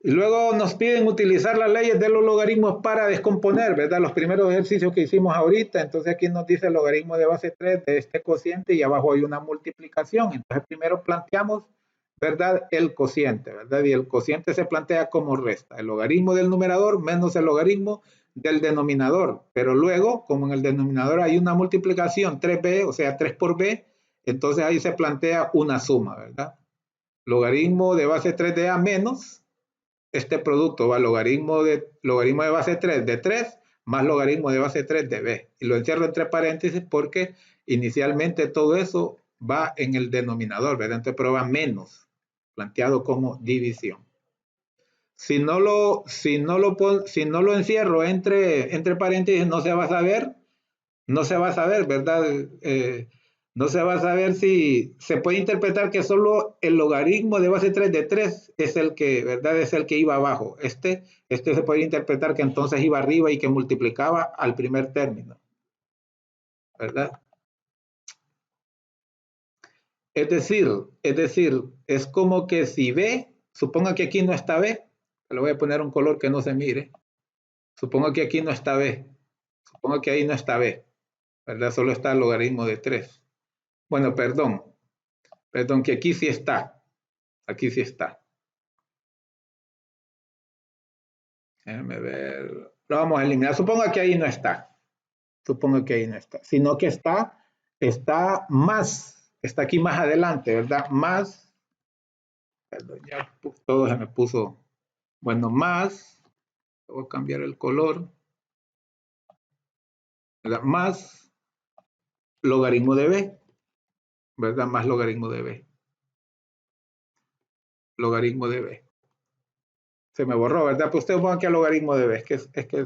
Y luego nos piden utilizar las leyes de los logaritmos para descomponer, ¿verdad? Los primeros ejercicios que hicimos ahorita. Entonces aquí nos dice el logaritmo de base 3 de este cociente y abajo hay una multiplicación. Entonces primero planteamos, ¿verdad? El cociente, ¿verdad? Y el cociente se plantea como resta. El logaritmo del numerador menos el logaritmo del denominador. Pero luego, como en el denominador hay una multiplicación 3b, o sea, 3 por b, entonces ahí se plantea una suma, ¿verdad? Logaritmo de base 3 de a menos este producto va logaritmo de base 3 de 3 más logaritmo de base 3 de b. Y lo encierro entre paréntesis porque inicialmente todo eso va en el denominador, ¿verdad? Entonces prueba menos, planteado como división. Si no lo encierro entre paréntesis, no se va a saber, ¿verdad? No se va a saber si se puede interpretar que solo el logaritmo de base 3 de 3 es el que, ¿verdad? Es el que iba abajo. Este se puede interpretar que entonces iba arriba y que multiplicaba al primer término, ¿verdad? Es decir, es como que si B, suponga que aquí no está B, le voy a poner un color que no se mire. Supongo que aquí no está B, supongo que ahí no está B, ¿verdad? Solo está el logaritmo de 3. Bueno, perdón, que aquí sí está. Aquí sí está. Déjame ver. Lo vamos a eliminar. Supongo que ahí no está. Supongo que ahí no está. Sino que está más. Está aquí más adelante, ¿verdad? Más. Perdón, ya todo se me puso. Bueno, más. Voy a cambiar el color. ¿verdad? Más logaritmo de b, ¿verdad? Más logaritmo de b. Logaritmo de b. Se me borró, ¿verdad? Pues ustedes pongan aquí a logaritmo de b, es que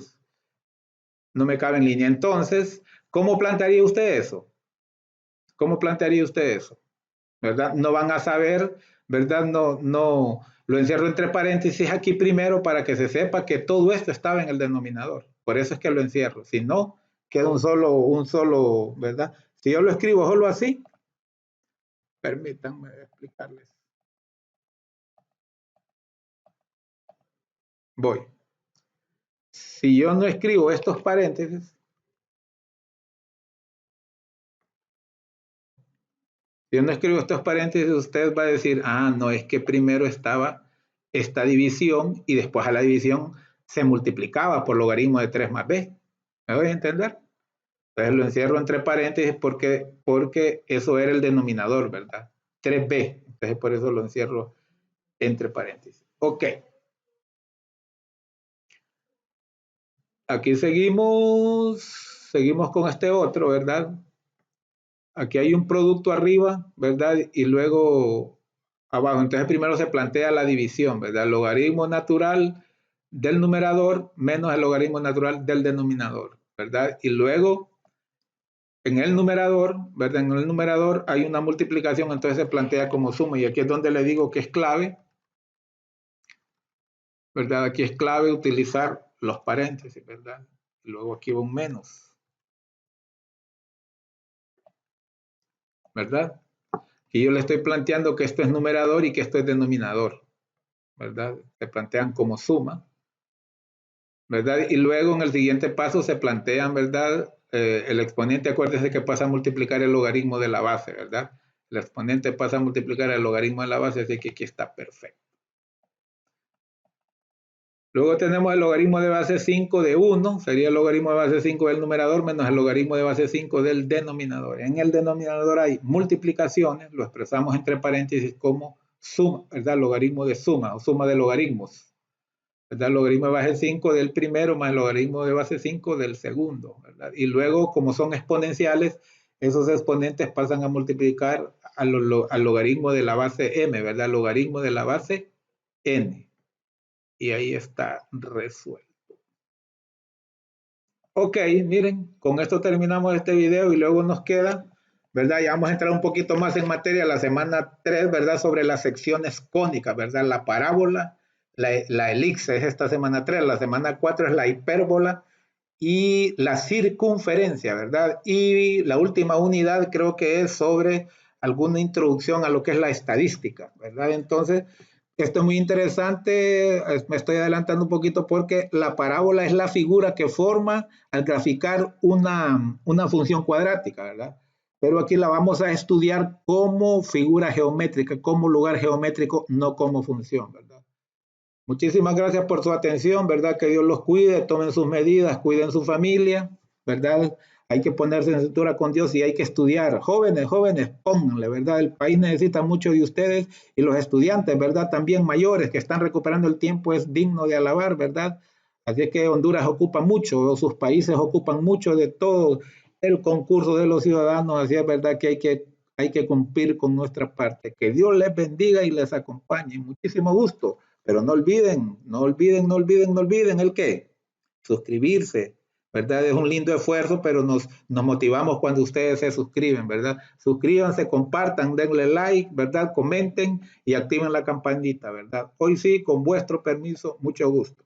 no me cabe en línea. Entonces, ¿cómo plantearía usted eso? ¿Cómo plantearía usted eso? ¿Verdad? No van a saber, ¿verdad? No, lo encierro entre paréntesis aquí primero para que se sepa que todo esto estaba en el denominador. Por eso es que lo encierro. Si no, queda un solo, ¿verdad? Si yo lo escribo solo así, permítanme explicarles. Voy. Si yo no escribo estos paréntesis, si yo no escribo estos paréntesis, usted va a decir, ah, no, es que primero estaba esta división y después a la división se multiplicaba por logaritmo de 3 más b. ¿Me voy a entender? Entonces lo encierro entre paréntesis porque eso era el denominador, ¿verdad? 3b. Entonces por eso lo encierro entre paréntesis. Ok. Aquí seguimos con este otro, ¿verdad? Aquí hay un producto arriba, ¿verdad? Y luego abajo. Entonces primero se plantea la división, ¿verdad? El logaritmo natural del numerador menos el logaritmo natural del denominador, ¿verdad? Y luego en el numerador, ¿verdad? En el numerador hay una multiplicación, entonces se plantea como suma. Y aquí es donde le digo que es clave, ¿verdad? Aquí es clave utilizar los paréntesis, ¿verdad? Y luego aquí va un menos, ¿verdad? Y yo le estoy planteando que esto es numerador y que esto es denominador, ¿verdad? Se plantean como suma, ¿verdad? Y luego en el siguiente paso se plantean, ¿verdad? El exponente, acuérdese que pasa a multiplicar el logaritmo de la base, ¿verdad? El exponente pasa a multiplicar el logaritmo de la base, así que aquí está perfecto. Luego tenemos el logaritmo de base 5 de 1, sería el logaritmo de base 5 del numerador menos el logaritmo de base 5 del denominador. En el denominador hay multiplicaciones, lo expresamos entre paréntesis como suma, ¿verdad? Logaritmo de suma o suma de logaritmos. ¿Verdad? El logaritmo de base 5 del primero más el logaritmo de base 5 del segundo, ¿verdad? Y luego, como son exponenciales, esos exponentes pasan a multiplicar al logaritmo de la base m, ¿verdad? El logaritmo de la base n. Y ahí está resuelto. Ok, miren, con esto terminamos este video y luego nos queda, ¿verdad? Ya vamos a entrar un poquito más en materia la semana 3, ¿verdad? Sobre las secciones cónicas, ¿verdad? La parábola, la elipse es esta semana 3, la semana 4 es la hipérbola y la circunferencia, ¿verdad? Y la última unidad creo que es sobre alguna introducción a lo que es la estadística, ¿verdad? Entonces, esto es muy interesante, me estoy adelantando un poquito porque la parábola es la figura que forma al graficar una función cuadrática, ¿verdad? Pero aquí la vamos a estudiar como figura geométrica, como lugar geométrico, no como función, ¿verdad? Muchísimas gracias por su atención, ¿verdad? Que Dios los cuide, tomen sus medidas, cuiden su familia, ¿verdad? Hay que ponerse en cintura con Dios y hay que estudiar. Jóvenes, pónganle, ¿verdad? El país necesita mucho de ustedes y los estudiantes, ¿verdad? También mayores que están recuperando el tiempo es digno de alabar, ¿verdad? Así que Honduras ocupa mucho, sus países ocupan mucho de todo el concurso de los ciudadanos, así es verdad que hay que cumplir con nuestra parte. Que Dios les bendiga y les acompañe. Muchísimo gusto. Pero no olviden el qué, suscribirse, ¿verdad? Es un lindo esfuerzo, pero nos motivamos cuando ustedes se suscriben, ¿verdad? Suscríbanse, compartan, denle like, ¿verdad? Comenten y activen la campanita, ¿verdad? Hoy sí, con vuestro permiso, mucho gusto.